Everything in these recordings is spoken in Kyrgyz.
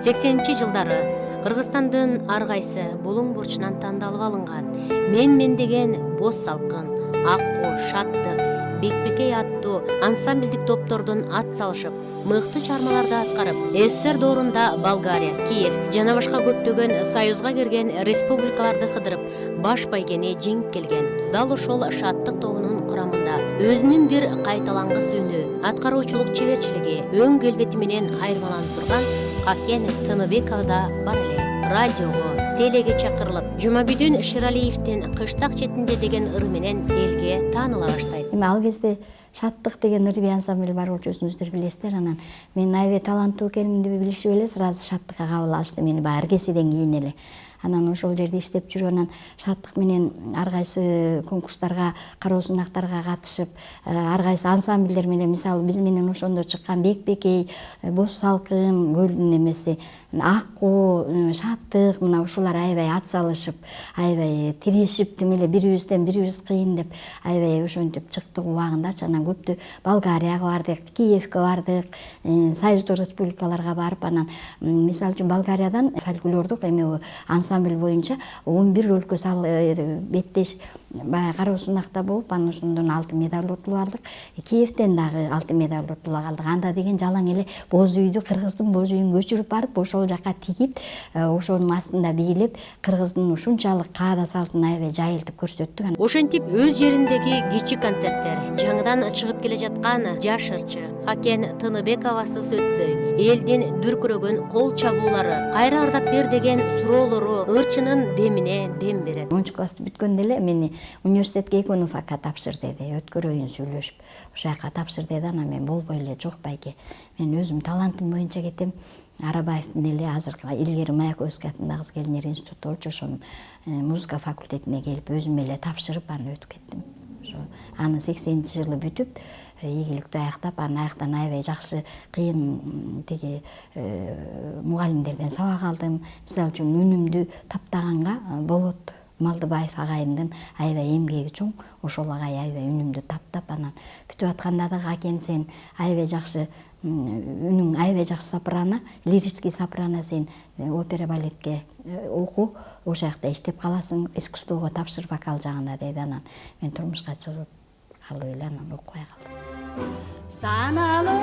сексенинчи жылдары Кыргызстандын ар кайсы булуң бурчунан тандалып алынган мен деген боз салкын, аккуу, шаттык, бекбекей аттуу ансамблдик топтордун ат салышып, мыкты чармаларды аткарып, СССР доорунда Болгария, Киев жана башка көптөгөн союзга кирген республикаларды кыдырып, баш байгени жеңип келген. Дал ошол шаттык тобунун курамында өзүнүн бир кайталангыс үнү, аткаруучулук чеберчилиги, өң келбети менен айырмаланып турган Хакен Тыныбекова да бар эле. Радиого, телеге чакырылып, Жумабүйдүн Ширалиевдин Кыштак четинде деген ыры менен элге тааныла баштайт. Ал кезде Шаттык деген ырбий ансамбль бар болчу, өзүңүздөр билесиздер. Анан мен аябай таланттуу экенимди билишип эле сразу Шаттыкка кабыл алышты мени баягы Эргесиден кийин эле. Анан ошол жерде иштеп жүрүп, анан Шаттык менен ар кайсы конкурстарга, кароо сунактарга катышып, ар кайсы ансамбльдер менен, мисалы биз менен ошондо чыккан Бекбекей, Боз салкын, Көлдүн эмеси, Аккуу, Шаттык, мына ушулар аябай ат салышып, аябай тирешип, тим эле бирибизден бирибиз кыйын деп аябай ошентип чыктык убагындачы. Анан көптү Болгарияга бардык, Киевке бардык, союздук республикаларга барып, анан мисалы үчүн Болгариядан фольклордук эме ансамбль боюнча 11 өлкө беттеш баягы кароо сунакта болуп, анан ошондон алтын медаль утулуп алдык. Киевден дагы алтын медаль утулуп алдык. Анда деген жалаң эле боз үйдү, Кыргыздын боз үйүн көчүрүп барып, ошол жака тигип, ошонун астында бийлеп, Кыргыздын ушунчалык каада салтын аябай жайылтып көрсөттүк. Ошентип өз жериндеги кичи концерттер, жаңыдан чыгып келе жаткан жаш ырчы Хакен Тыныбековасыз өтпөй, элдин дүркүрөгөн кол чабуулары, кайра ырдап бер деген суроолору ырчынын демине дем берет. 10 классты бүткөндө эле мени университетке экономика тапшыр деди, өткөрөйүн сүйлөшүп. Ошол жака тапшыр деди, анан мен болбой эле, жок байке, мен өзүм талантым боюнча кетем. Арабаевдин эле азыркы илгери Маяковский атындагы кыз келиндер институту болчу, ошонун музыка факультетине келип өзүм эле тапшырып аны өтүп кеттим. Аны 80-жылы бүтүп, ийгиликтүү аяктап, анан аяктан аябай жакшы кыйын тиги мугалимдерден сабак алдым. Мисалы үчүн үнүмдү таптаганга Болот Малдыбаев агайымдын аябай эмгеги чоң, ошол агай аябай үнүмдү таптап, анан бүтүп атканда да Хакен, сен аябай жакшы үнүң, аябай жакшы сопрано, лирический сопрано, сен опера балетке оку, ошол жакта иштеп каласың, искусствого тапшыр вокал жагына деди. Анан мен турмушка чыгып калып эле анан окубай калдым. Саналуу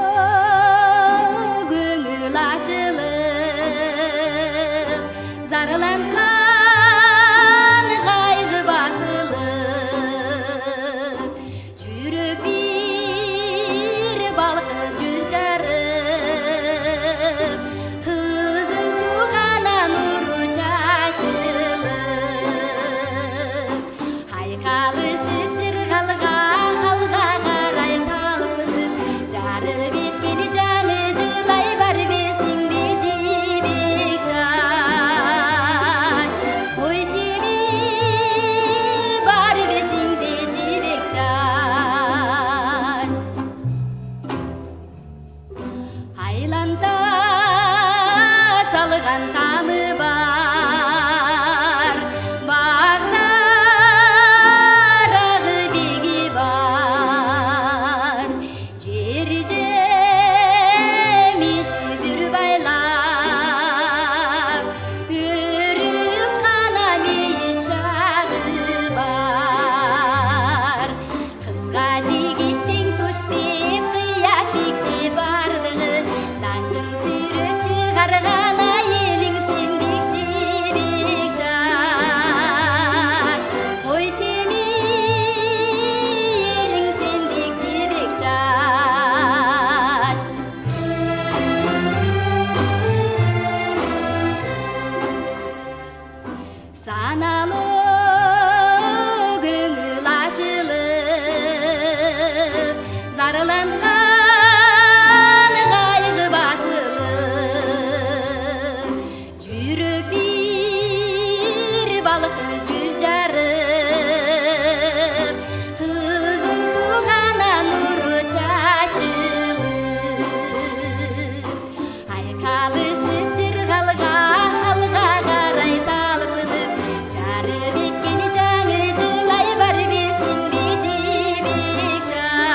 көңүл ачылып, зарыланкан кайгы басылып, жүрөк бир балкып жүз жарып, кызыл туганан нуру чачылып, айкалышып жыргалга алга карай талпынып, жарып кеткен жаңы жылай бар бесиңде жибек жай. Ой жибек бар бесиңде жибек жай. Айланда салган тамы бар, багдарагы биги бар, жер жемиши бүр байлап, өрүк кана мейиш жагы бар. Кызга жигиттин туш деп кыя тикти бардыгы, даңкын сүйрөп чыгарган айылың сендик жибек жай. Ой жемилиң сендик жибек жай. Саналуу көңүл ачылып, зарыланкан кайгы басылып, жүрөк бир балкып жүз жарып, кызыл туганан нуру чачылып, айкалышып жыргалга алга карай талпынып, жарып кеткен жаңы жылай бар бесиңде жибек жай.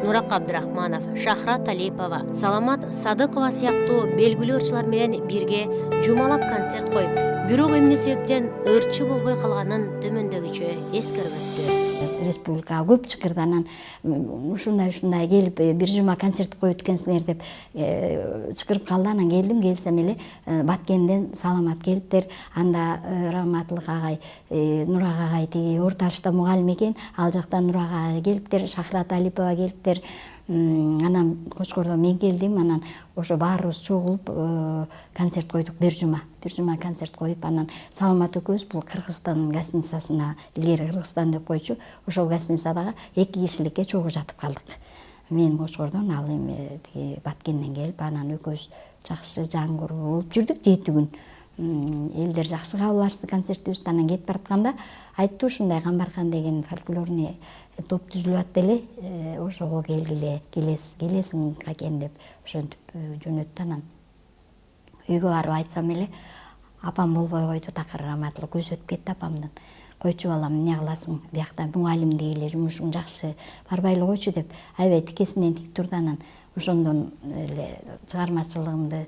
Нурак Абдрахманов, Шахрат Алипова, Саламат Садыкова сыяктуу белгилүү ырчылар менен бирге жумалап концерт коюп, бирок эмне себептен ырчы болбой калганын төмөндөгүчө эскерип өттү. Республикага көп чакырды, анан ушундай келип бир жума концерт коюп өткөнсүңөр деп чакырып калды. Анан келсем эле Баткенден саламат келиптер. Анда Раматылык агай, Нурак агай тиги орто арышта мугалим экен, ал жактан Нурак агай келиптер, Шахрат Алипова келиптер. Анан Кочкордо мен келдим, анан ошо баарыбыз чогулуп концерт койдук, бир жума концерт коюп, анан Саламат экөөбүз бул Кыргызстан гостиницасына, илгери Кыргызстан деп койчу, ошол гостиницадагы 2 кишиликке чогуу жатып калдык. Мен Кочкордон, ал эми тиги Баткенден келип, анан экөөбүз жакшы жаңгыр болуп жүрдүк 7 күн. Элдер жакшы кабыл алышты концертибизди. Анан кетип баратканда айтты, ушундай Камбаркан деген фольклорный топ түзүлүп атты эле, ошого келесиң Какен деп ошентип жөнөттү. Анан үйгө барып айтсам эле, апам болбой койду, такыр Раматылык өзөтүп кетти апамдын. Койчу балам, эмне кыласың, биякта мугалимдик эле жумушуң жакшы, барбай эле койчу деп, аябай тикесинен тик турду. Анан ошондон эле чыгармачылыгымды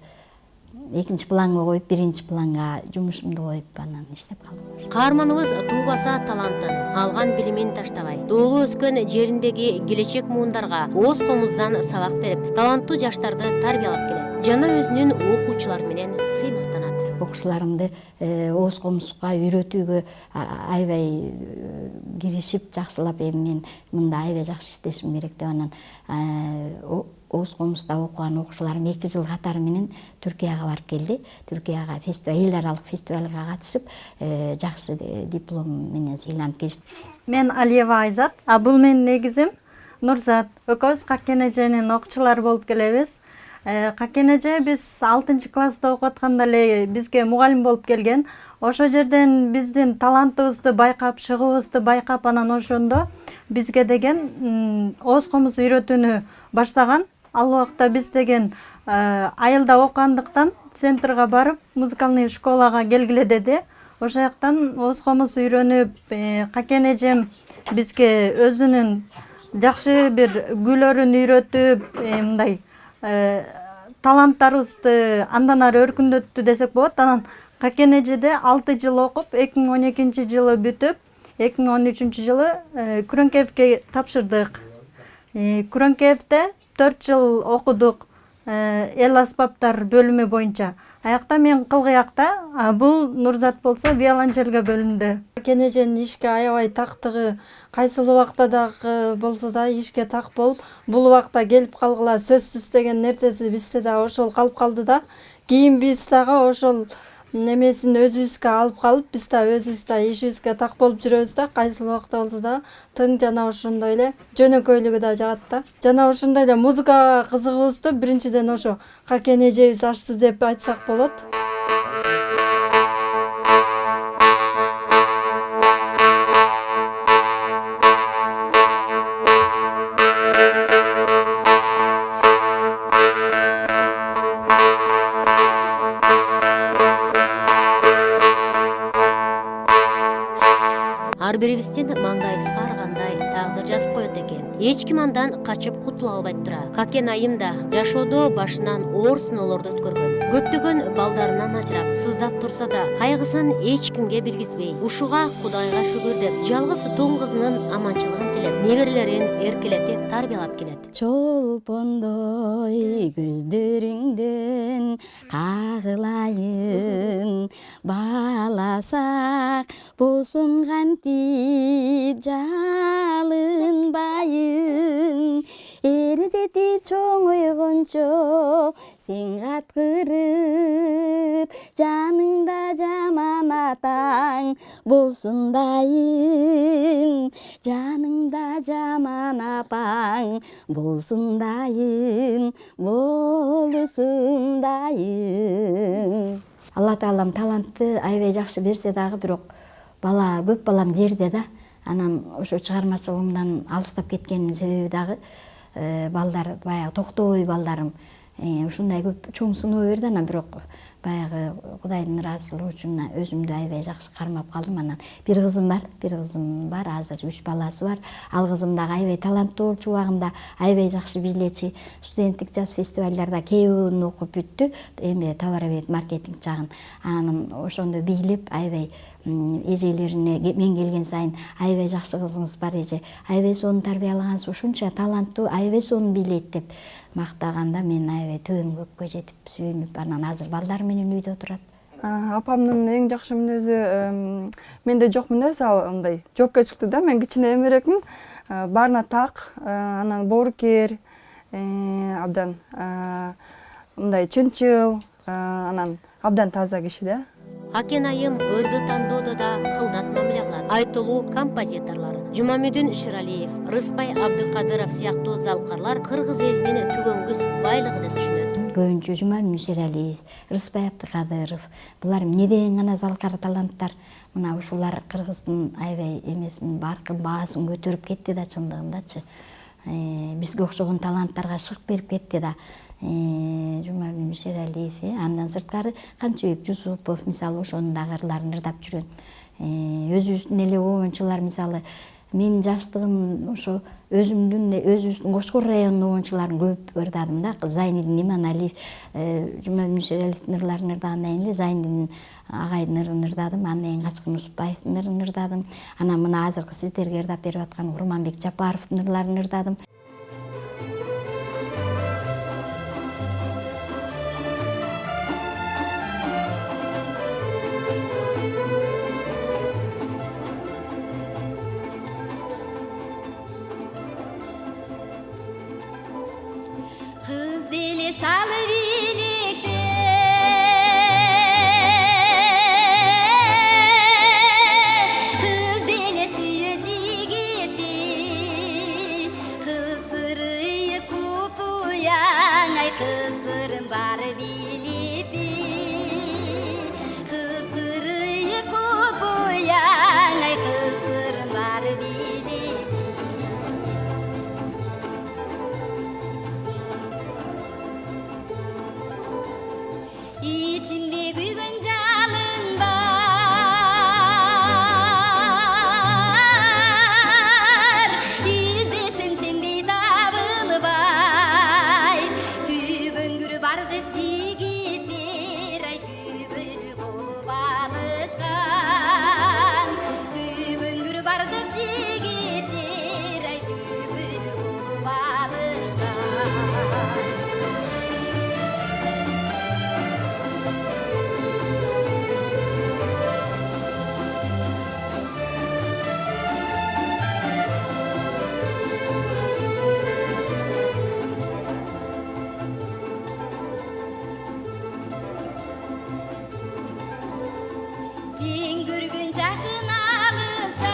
экинчи планга коюп, биринчи планга жумушумду коюп, анан иштеп калдым. Каарманыбыз туубаса талантын, алган билимин таштабай, доолуу өскөн жериндеги келечек муундарга ооз комуздан сабак берип, таланттуу жаштарды тарбиялап келет. Жана өзүнүн окуучулары менен сыймыктанат. Окуучуларымды ооз комузга үйрөтүүгө аябай киришип, жакшылап, эми мен мында аябай жакшы иштешим керек деп, анан ооз комузда окуган окуучуларым 2 жыл катары менен Түркияга барып келди. Түркияга эл аралык фестивалга катышып, жакшы диплом менен сыйланып келишти. Мен Алиева Айзат, а бул менин негизим Нурзат. Экөөбүз Какен эженин окуучулары болуп келебиз. Какен эже биз 6 класста окуп атканда эле бизге мугалим болуп келген. Ошо жерден биздин талантыбызды байкап, шыгыбызды байкап, анан ошондо бизге деген ооз комуз үйрөтүүнү баштаган. Ал убакта биз деген айылда окугандыктан центрга барып, музыкальный школага келгиле деди. Ошо жактан ооз комуз үйрөнүп, Какен эжем бизге өзүнүн жакшы бир күйлөрүн үйрөтүп, мындай таланттарыбызды андан ары өркүндөттү десек болот. Анан Какен эжеде 6 жыл окуп, 2012 жылы бүтүп, 2013 жылы Күрөңкеевке тапшырдык. Күрөңкеевде 4 жыл окудук, эл аспаптар бөлүмү боюнча. Аякта мен кылгыякта, бул Нурзат болсо виолончелге бөлүндү. Какен эженин ишке аябай тактыгы, кайсыл убакта дагы болсо да ишке так болуп, бул убакта келип калгыла сөзсүз деген нерсеси бизде да ошол калып калды да. Кийин биз дагы ошол немесин өзүбүзгө алып калып, биз да өзүбүз да ишибизге так болуп жүрөбүз да, кайсыл убакта болсо да тың жана ошондой эле жөнөкөйлүгү да жагат да. Жана ошондой эле музыкага кызыгыбызды биринчиден ошо Какен эжебиз ачты деп айтсак болот. Ар бирибиздин маңдайыбызга аргандай тагдыр жазып коет экен. Эч ким андан качып кутула албай тура. Какен айым да жашоодо башынан оор сыноолорду өткөргөн. Көптөгөн балдарынан ажырап, сыздап турса да, кайгысын эч кимге билгизбей, ушуга Кудайга шүгүр деп, жалгыз тууң кызынын аманчылыгын тилеп, неберелерин эркелетип тарбиялап келет. Чолпондой көздөрүңдөн кагылайын, баласак болсун канти жалынбайын, эри жетип чоңойгончо сен каткырып, жаныңда жаман атаң болсун дайым, жаныңда жаман апаң болсун дайым, болсун дайым. Алла Таалам талантты аябай жакшы берсе дагы, бирок көп балам жерде да. Анан ошо чыгармачылыгымдан алыстап кеткенин себеби дагы балдар баягы токтобой балдарым ушундай көп чоң сыноо берди, анан бирок баягы Кудайдын ыраазычылыгы үчүн өзүмдү аябай жакшы кармап калдым. Анан бир кызым бар, азыр 3 баласы бар. Ал кызым дагы аябай таланттуу болчу, убагында аябай жакшы бийлечи, студенттик жаз фестивалдарда кээбүүнү окуп бүттү, эми товаровед маркетинг жагын. Анан ошондо бийлеп аябай эжелерине мен келген сайын аябай жакшы кызыңыз бар эже, аябай сонун тарбиялагансыз, ушунча таланттуу, аябай сонун бийлейт деп мактаганда мен аябай төбөм көккө жетип сүйүнүп, анан азыр балдарым менен үйдө отурат. Апамдын эң жакшы мүнөзү менде жок мүнөз, ал андай жоопкерчиликтүү да. Мен кичине эмерекмин, баарына так, анан боорукер, абдан мындай чынчыл, анан абдан таза киши да. Акен айым өрдү тандоодо да кылдат мамиле кылат. Айтылуу композиторлор Жумамедин Иширалиев, Рыспай Абдыкадыров сыяктуу залкарлар кыргыз элинин түгөнгүс байлыгы деп түшүнөт. Көбүнчө Жумамедин Иширалиев, Рыспай Абдыкадыров, булар эмнеден гана залкар таланттар. Мына ушулар кыргыздын аябай эмесин, баркын баасын көтөрүп кетти да, чындыгындачы. Бизге окшогон таланттарга шык берип кетти да. Жумамедин Иширалиев, андан сырткары Камчыбек Жусупов мисалы ошонун дагы ырларын ырдап жүргөн. Өзүбүздүн эле оончулар мисалы мен жаштыгым ошо өзүбүздүн Кошкор районунун оончуларын көп ырдадым да. Зайнидин Иманалиев, Жумамедин Иширалиевдин ырларын ырдагандан кийин эле Зайнидин агайдын ырын ырдадым, андан кийин Качкын Усупбаевдин ырын ырдадым. Анан мына азыркы сиздерге ырдап берип аткан Курманбек Жапаровдун ырларын ырдадым. Kız dili salı birlikte, kız dili suyucu gitti, kısırıyı kupuyan ay kısırın var bilipi, kısırıyı kupuyan ay kısırın var bilipi. İçinde büyüğün calın var, izlesin sen bir davul bay. Tübüngür bardık çigittir, ay tübünü bulup alışkan. Tübüngür bardık çigittir, ay tübünü bulup alışkan. Bin gürgün jakın alıstan,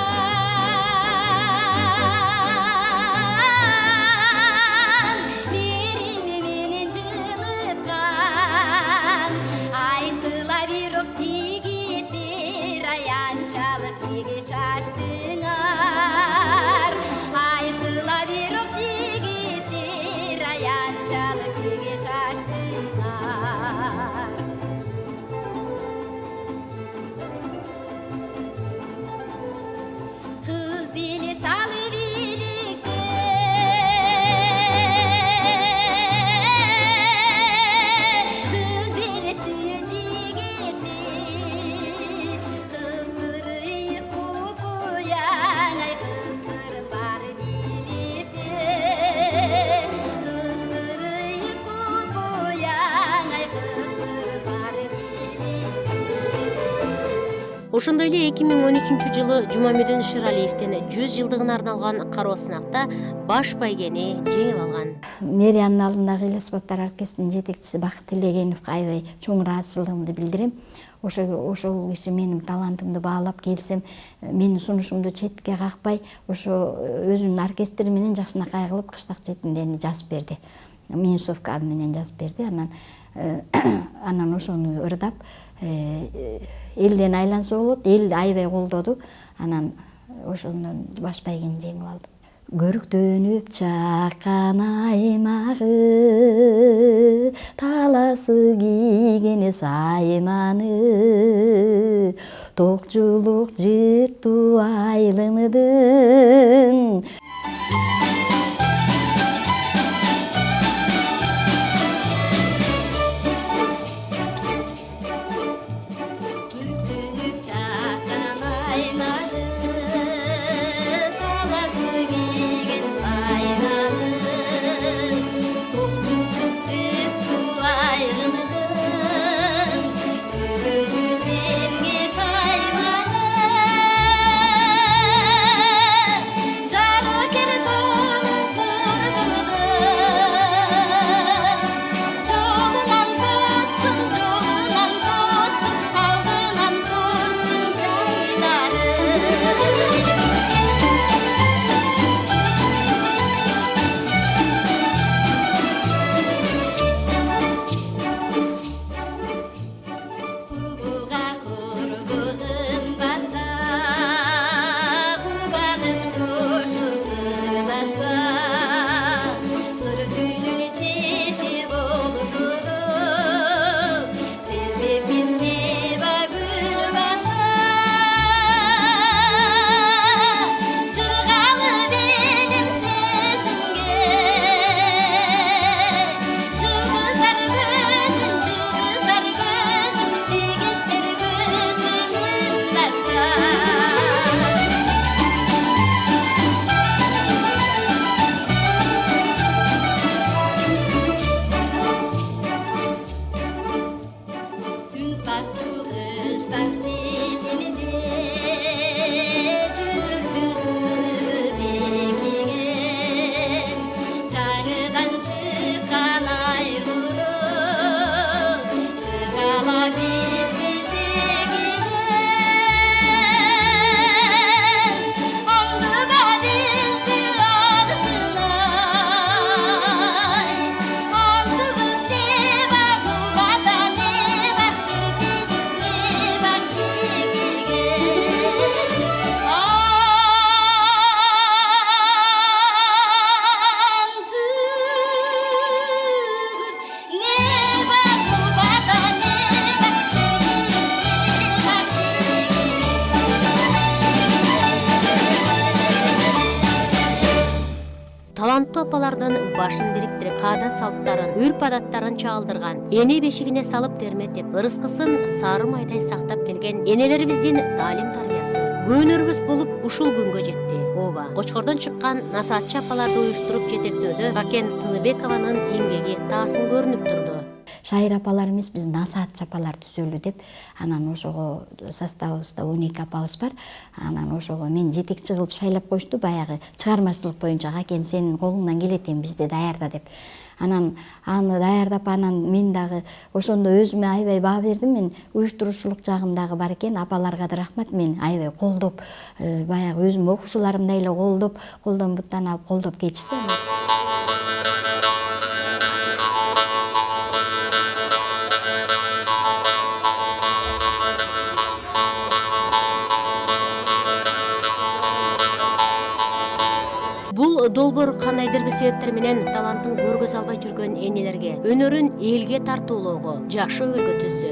birimi meni jılıtkan. Aytıla bir ok çigittir, ayançalık nege şaştыңар. Aytıla bir ok çigittir, ayançalık nege şaştыңар. Kız dili salı birlikte, kız dili suyucu gitti, kısırıyı kupuyan ay kısırın var bilipi, kısırıyı kupuyan ay kısırın var bilipi. Ошондой эле 2013-жылы Жумамедин Иширалиевдин 100 жылдыгына арналган кароо сынакта баш байгени жеңип алган. Мэриянын алдындагы эл аспаптар оркестринин жетекчиси Бакыт Тилегеновго аябай чоң ыраазычылыгымды билдирем. Ошол киши менин талантымды баалап келсем, менин сунушумду четке какпай, ошо өзүнүн оркестри менен жакшынакай кылып кыштак четиндени жазып берди. Минусовка менен жазып берди. Анан ошону ырдап, элден айланса болот, эл аябай колдоду. Анан ошондон баш байгени жеңип алдым. Көрктөнүп чаккан аймагы, таласы кийген сайманы, токчулук жыттуу айлымдын. таланттуу апалардын башын бириктирип каада салттарын, үрп адаттарын чагылдырган, эне бешигине салып терметип, ырыскысын сары майдай сактап келген энелерибиздин таалим тарбиясы көөнөрүбүз болуп ушул күнгө жетти. Ооба, Кочкордон чыккан насаатчы апаларды уюштуруп жетектөөдө Бакен Тыныбекованын эмгеги таасын көрүнүп турду. Шайыр апалар эмес, биз насаатчы апалар түзөлү деп, анан ошого составыбызда 12 апабыз бар. Анан ошого мен жетекчи кылып шайлап коюшту, баягы чыгармачылык боюнча Акен сенин колуңдан келет эми бизди даярда деп. Анан аны даярдап, анан мен дагы ошондо өзүмө аябай баа бердим. Мен уюштуруучулук жагым дагы бар экен. Апаларга да рахмат, мен аябай колдоп, баягы өзүм окуучуларымдай эле колдон буттан алып колдоп кетишти. Бул долбоор кандайдыр бир себептер менен талантын көргөз албай жүргөн энелерге өнөрүн элге тартуулоого жакшы өргө түздү.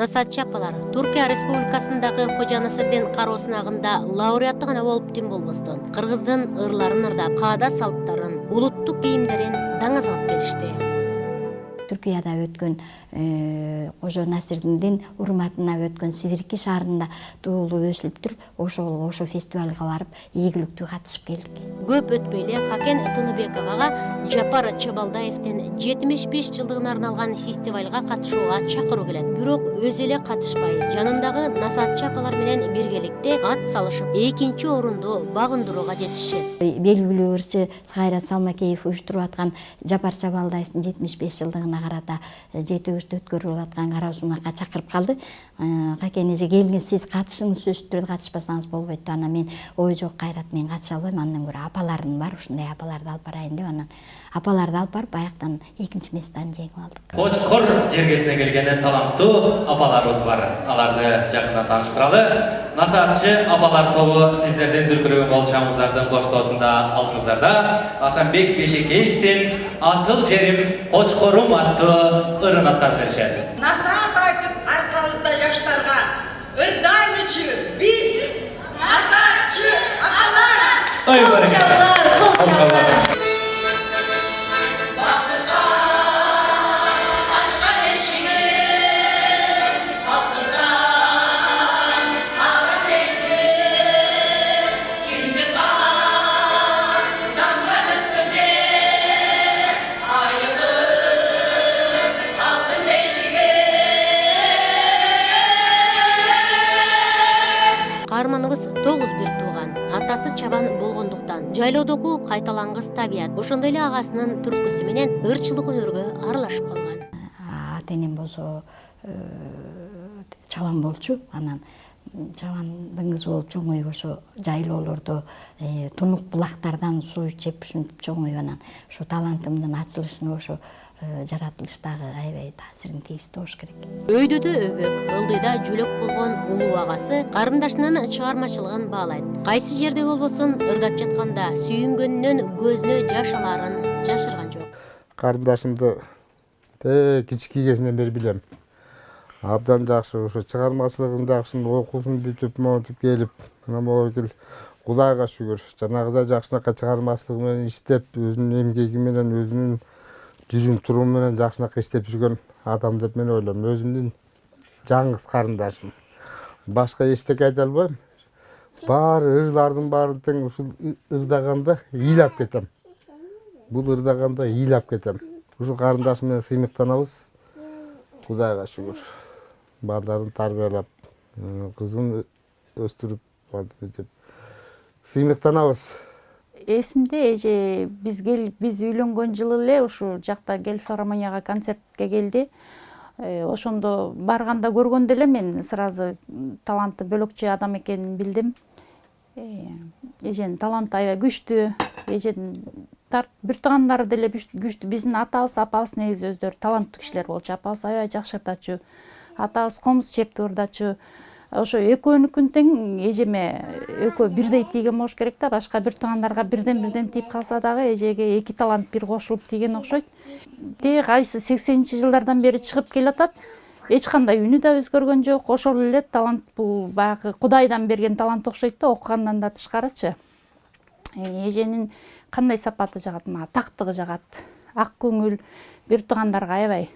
Насаатчы апалар Түркия Республикасындагы Хожа Насырдин кароосунагында лауреаты гана болуп тим болбостон, кыргыздын ырларын ырдап, каада салттарын, улуттук кийимдерин даңазалап келишти. Түркияда өткөн Хожа Насырдиндин урматына өткөн Сибирки шаарында туулуп өсүлүптүр. Ошо фестивалга барып, ийгиликтүү катышып келдик. Көп өтпөй эле Хакен Тыныбековага Жапар Чабалдаевдин 75 жылдыгына арналган фестивалга катышууга чакыруу келет. Бирок өзү эле катышпай, жанындагы насаатчы апалар менен биргеликте ат салышып, экинчи орунду багындырууга жетишет. Белгилүү ырчы Кайрат Салмакеев уюштуруп аткан Жапар Чабалдаевдин 75 жылдыгына карата жетегибизде өткөрүлүп аткан кара суунакка чакырып калды. Какен эже келиңиз, сиз катышыңыз, сөзсүз түрдө катышпасаңыз болбойт. Анан мен ой жок, кайрат, мен катыша албайм. Андан көрө апаларым бар, ушундай апаларды алып барайын деп, анан апаларды алып барып баяктан экинчи местаны жеңип алдык. Кочкор жергесине келгенде таланттуу апаларыбыз бар. Аларды жакындан тааныштыралы. Насаатчы апалар тобу сиздердин дүркүрөгөн болчаңыздардын коштоосунда алдыңыздарда Асанбек Бешекеевдин «Асыл жерим Кочкорум» аттуу ырын аттап беришет. Насаат айтып аркалыкта жаштарга ырдайлычы биз насаатчы апалар. Кол чабуулар. Каарманыбыз 9 бир тууган, атасы чабан болгондуктан жайлоодогу кайталангыс табият ошондой эле агасынын түрткүсү менен ырчылык өнөргө аралашып калган. Ата-энем болсо чабан болчу, анан чабандын кызы болуп чоңоюп ошо жайлоолордо тунук булактардан суу ичип ушинтип чоңоюп, анан ошо талантымдын ачылышына ошо жаратылыштагы аябай таасирин тийгизди болуш керек. Өйдөдө өбөк, ылдыйда жөлөк болгон улуу агасы карындашынын чыгармачылыгын баалайт. Кайсы жерде болбосун ырдап жатканда сүйүнгөнүнөн көзүнө жаш аларын жашырган жок. Карындашымды кички кезинен бери билем. Абдан жакшы, ошо чыгармачылыгын жакшы, окуусун бүтүп, монтип келип, анан болор кел Кудайга шүгүр, жанагыдай жакшынакай чыгармачылыгы менен иштеп, өзүнүн эмгеги менен, өзүнүн жүрүм турум менен жакшынакай иштеп жүргөн адам деп мен ойлойм. Өзүмдүн жаңгыз карындашым. Башка эчтеке айта албайм. Баары ырлардын баары тең ушул ырдаганда ыйлап кетем. Бул ырдаганда ыйлап кетем. Ушул карындашым менен сыймыктанабыз. Кудайга шүгүр. Балдарын тарбиялап, кызын өстүрүп, деп сыймыктанабыз. Эсимде эже биз үйлөнгөн жылы эле ушу жакта Гел филармонияга концертке келди. Ошондо барганда көргөндө эле мен сразу таланты бөлөкчө адам экенин билдим. Эженин таланты аябай күчтүү. Эженин бир туугандары деле күчтүү. Биздин атабыз, апабыз негизи өздөрү таланттуу кишилер болчу. Апабыз аябай жакшы ырдачу. Атабыз комуз чепти ырдачу. Ошо экөөнүкүн тең эжеме экөө бирдей тийген болуш керек да. Башка бир туугандарга бирден тийип калса дагы эжеге эки талант бир кошулуп тийген окшойт. Тээ кайсы 80-жылдардан бери чыгып келатат. Эч кандай үнү да өзгөргөн жок. Ошол эле талант, бул баягы Кудайдан берген талант окшойт да, окугандан да тышкарычы. Эженин кандай сапаты жагат? Мага тактыгы жагат. Ак көңүл, бир туугандарга аябай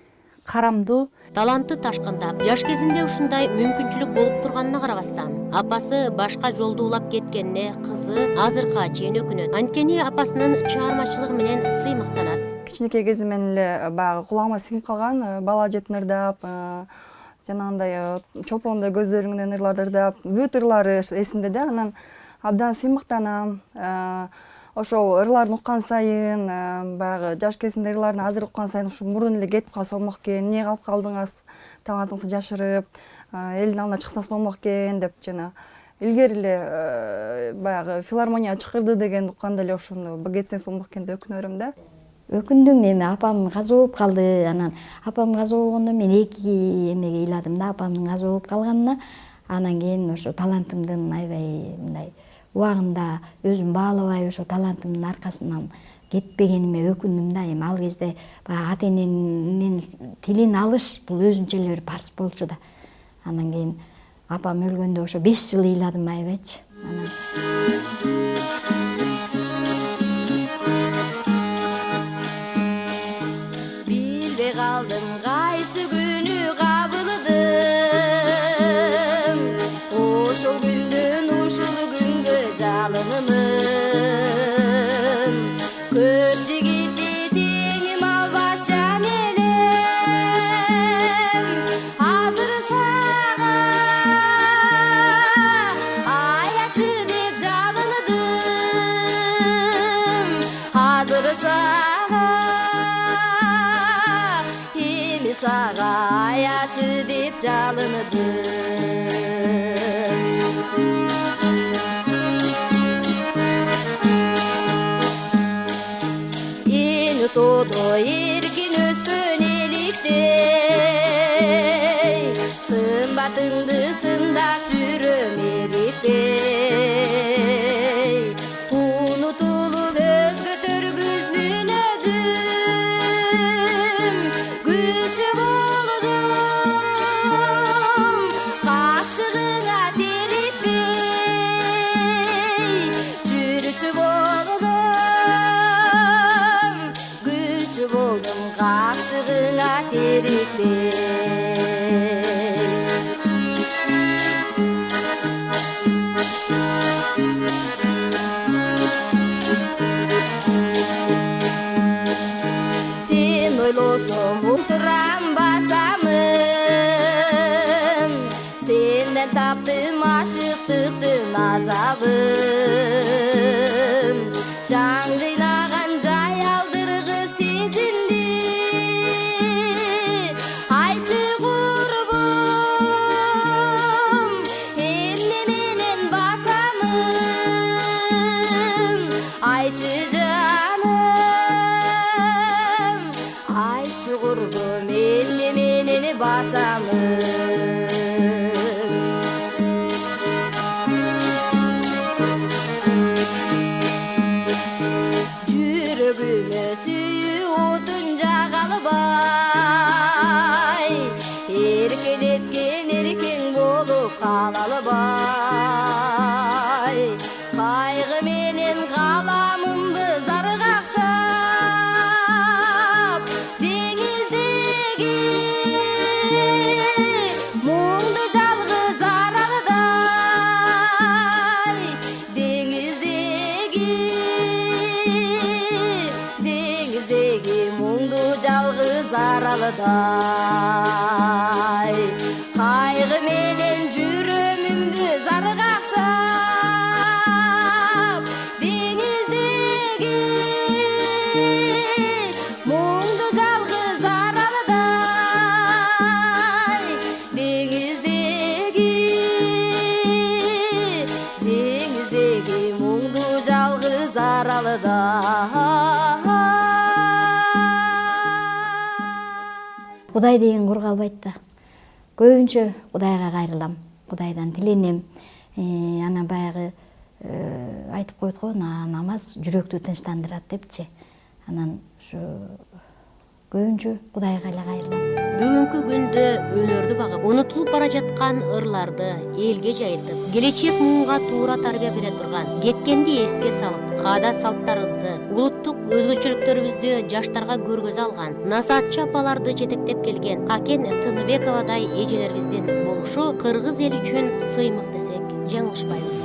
карамдуу. Таланты ташкында жаш кезинде ушундай мүмкүнчүлүк болуп турганына карабастан, апасы башка жолду улап кеткенине кызы азыркыга чейин өкүнөт. Анткени апасынын чыгармачылыгы менен сыймыктанат. Кичинекей кезимден эле баягы кулагыма сиңип калган, бала жетин ырдап, жанагындай чолпондой көздөрүңдөн ырларды ырдап, бүт ырлары эсимде да. Анан абдан сыймыктанам. Ошол ырларын уккан сайын, баягы жаш кезинде ырларын азыр уккан сайын ушу мурун эле кетип калса болмок экен, эмне калып калдыңыз, талантыңызды жашырып, элдин алдына чыксаңыз болмок экен деп жана илгери эле баягы филармонияга чакырды деген укканда эле ошону кетсеңиз болмок экен деп өкүнөрүм да. Өкүндүм, эми апам каза болуп калды. Анан апам каза болгондо мен эки эмеге ыйладым да, апамдын каза болуп калганына. Анан кийин ошо талантымдын аябай мындай убагында өзүм баалабай ошо талантымдын аркасынан кетпегениме өкүндүм да. Эми ал кезде баягы ата-эненин тилин алыш бул өзүнчө эле бир парыз болчу да. Анан кийин апам өлгөндө ошо 5 жыл ыйладым аябайчы. Билбей калдым кайсы күнү кабылдым. Ошол күндөн ушул күнгө жалынымын. Көп жигитти теңим албас жан элем. Азыр сага аячы деп жалындым. Азыр сага жалыныды. Ені тоды еркен өскөн еліктей, сымбатыңды сындап жүрім еліктей. Unutulup öz götürgüzmün özüm, gülçü boldum, kakşığına teripey, жүрүшү болдум, gülçü boldum, kakşığına teripey. Sen oylosum ulturam basamın, senden taptım aşıktıktın azabın. Can kıynagan jay aldırgı sezindi, ayçı kurbum, enne menen basamın, ayçı canım, ayçı kurbum, enne menen basamın. Жүрөгүмө сүйүү отунжа калбай, эркелеткен эркең болуп калалыбай. Кайгы менен каламымды зары какшап, деңиздеги муңду жалгыз аралдай. Dengizdegi mungdu жалгыз аралдай. Кайгы менен жүрөмүмдү зары какшап, деңиздеги муңду жалгыз аралдай. Dengizdegi муңду жалгыз аралдай. Кудай деген кур калбайт да. Көбүнчө Кудайга кайрылам, Кудайдан тиленем. Анан баягы айтып койт го, намаз жүрөктү тынчтандырат депчи. Анан ушу көбүнчө Кудайга эле кайрылам. Бүгүнкү күндө өнөрдү багып, унутулуп бара жаткан ырларды элге жайылтып, келечек муңга туура тарбия бере турган, кеткенди эске салып, каада салттарыбызды, улуттук өзгөчөлүктөрүбүздү жаштарга көргөзө алган, насаатчы апаларды жетектеп келген Какен Тыныбековадай эжелерибиздин болушу кыргыз эли үчүн сыймык десек жаңылышпайбыз.